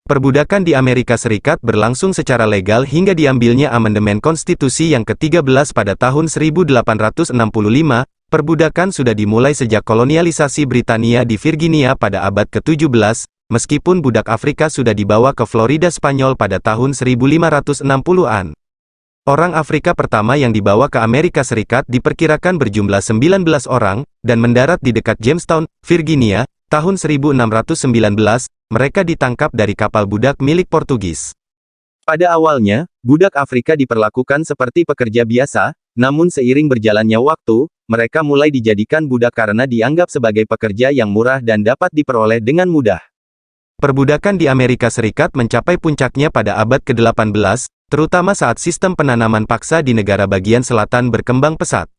Perbudakan di Amerika Serikat berlangsung secara legal hingga diambilnya amandemen konstitusi yang ke-13 pada tahun 1865. Perbudakan sudah dimulai sejak kolonialisasi Britania di Virginia pada abad ke-17, meskipun budak Afrika sudah dibawa ke Florida Spanyol pada tahun 1560-an. Orang Afrika pertama yang dibawa ke Amerika Serikat diperkirakan berjumlah 19 orang, dan mendarat di dekat Jamestown, Virginia, tahun 1619. Mereka ditangkap dari kapal budak milik Portugis. Pada awalnya, budak Afrika diperlakukan seperti pekerja biasa, namun seiring berjalannya waktu, mereka mulai dijadikan budak karena dianggap sebagai pekerja yang murah dan dapat diperoleh dengan mudah. Perbudakan di Amerika Serikat mencapai puncaknya pada abad ke-18, terutama saat sistem penanaman paksa di negara bagian selatan berkembang pesat.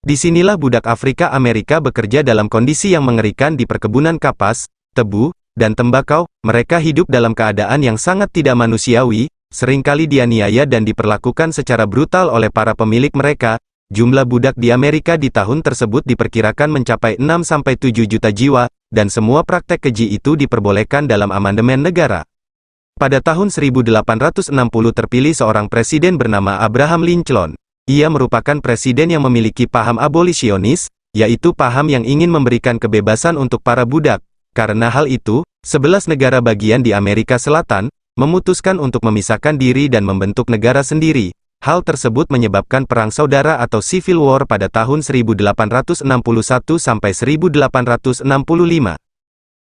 Disinilah budak Afrika Amerika bekerja dalam kondisi yang mengerikan di perkebunan kapas, tebu, dan tembakau. Mereka hidup dalam keadaan yang sangat tidak manusiawi, seringkali dianiaya dan diperlakukan secara brutal oleh para pemilik mereka. Jumlah budak di Amerika di tahun tersebut diperkirakan mencapai 6-7 juta jiwa, dan semua praktek keji itu diperbolehkan dalam amandemen negara. Pada tahun 1860 terpilih seorang presiden bernama Abraham Lincoln. Ia merupakan presiden yang memiliki paham abolisionis, yaitu paham yang ingin memberikan kebebasan untuk para budak. Karena hal itu, 11 negara bagian di Amerika Selatan memutuskan untuk memisahkan diri dan membentuk negara sendiri. Hal tersebut menyebabkan Perang Saudara atau Civil War pada tahun 1861 sampai 1865.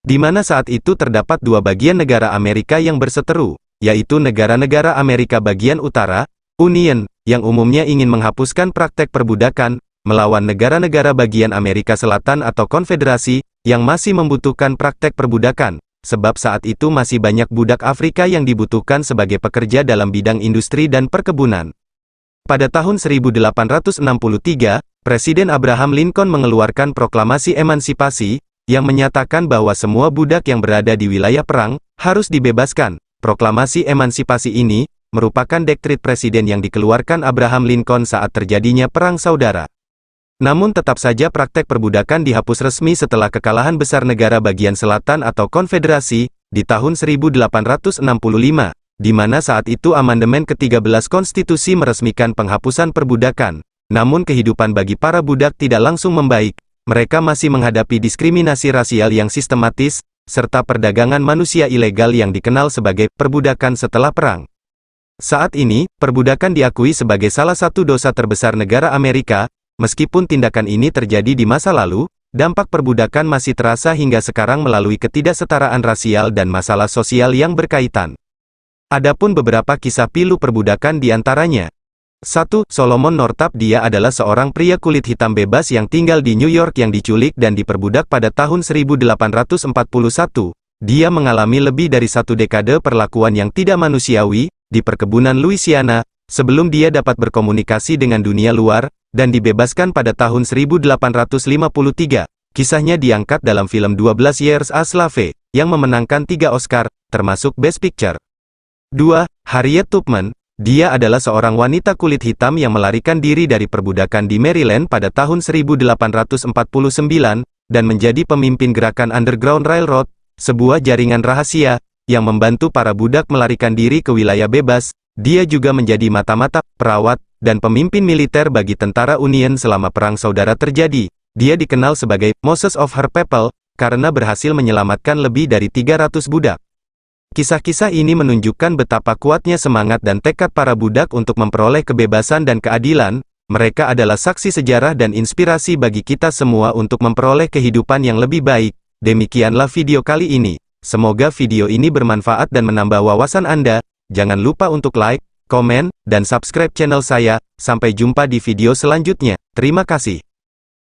Di mana saat itu terdapat dua bagian negara Amerika yang berseteru, yaitu negara-negara Amerika bagian utara, Union, yang umumnya ingin menghapuskan praktek perbudakan, melawan negara-negara bagian Amerika Selatan atau Konfederasi, yang masih membutuhkan praktek perbudakan, sebab saat itu masih banyak budak Afrika yang dibutuhkan sebagai pekerja dalam bidang industri dan perkebunan. Pada tahun 1863, Presiden Abraham Lincoln mengeluarkan proklamasi emansipasi, yang menyatakan bahwa semua budak yang berada di wilayah perang, harus dibebaskan. Proklamasi emansipasi ini, merupakan dekret presiden yang dikeluarkan Abraham Lincoln saat terjadinya Perang Saudara. Namun tetap saja praktek perbudakan dihapus resmi setelah kekalahan besar negara bagian selatan atau konfederasi, di tahun 1865, di mana saat itu amandemen ke-13 konstitusi meresmikan penghapusan perbudakan. Namun kehidupan bagi para budak tidak langsung membaik, mereka masih menghadapi diskriminasi rasial yang sistematis, serta perdagangan manusia ilegal yang dikenal sebagai perbudakan setelah perang. Saat ini, perbudakan diakui sebagai salah satu dosa terbesar negara Amerika. Meskipun tindakan ini terjadi di masa lalu, dampak perbudakan masih terasa hingga sekarang melalui ketidaksetaraan rasial dan masalah sosial yang berkaitan. Adapun beberapa kisah pilu perbudakan di antaranya. 1. Solomon Northup. Dia adalah seorang pria kulit hitam bebas yang tinggal di New York yang diculik dan diperbudak pada tahun 1841. Dia mengalami lebih dari satu dekade perlakuan yang tidak manusiawi, di perkebunan Louisiana, sebelum dia dapat berkomunikasi dengan dunia luar, dan dibebaskan pada tahun 1853. Kisahnya diangkat dalam film 12 Years a Slave, yang memenangkan 3 Oscar, termasuk Best Picture. 2. Harriet Tubman. Dia adalah seorang wanita kulit hitam yang melarikan diri dari perbudakan di Maryland pada tahun 1849, dan menjadi pemimpin gerakan Underground Railroad, sebuah jaringan rahasia, yang membantu para budak melarikan diri ke wilayah bebas. Dia juga menjadi mata-mata, perawat, dan pemimpin militer bagi tentara Union selama Perang Saudara terjadi. Dia dikenal sebagai Moses of her people, karena berhasil menyelamatkan lebih dari 300 budak. Kisah-kisah ini menunjukkan betapa kuatnya semangat dan tekad para budak untuk memperoleh kebebasan dan keadilan. Mereka adalah saksi sejarah dan inspirasi bagi kita semua untuk memperoleh kehidupan yang lebih baik. Demikianlah video kali ini. Semoga video ini bermanfaat dan menambah wawasan Anda. Jangan lupa untuk like, komen, dan subscribe channel saya. Sampai jumpa di video selanjutnya. Terima kasih.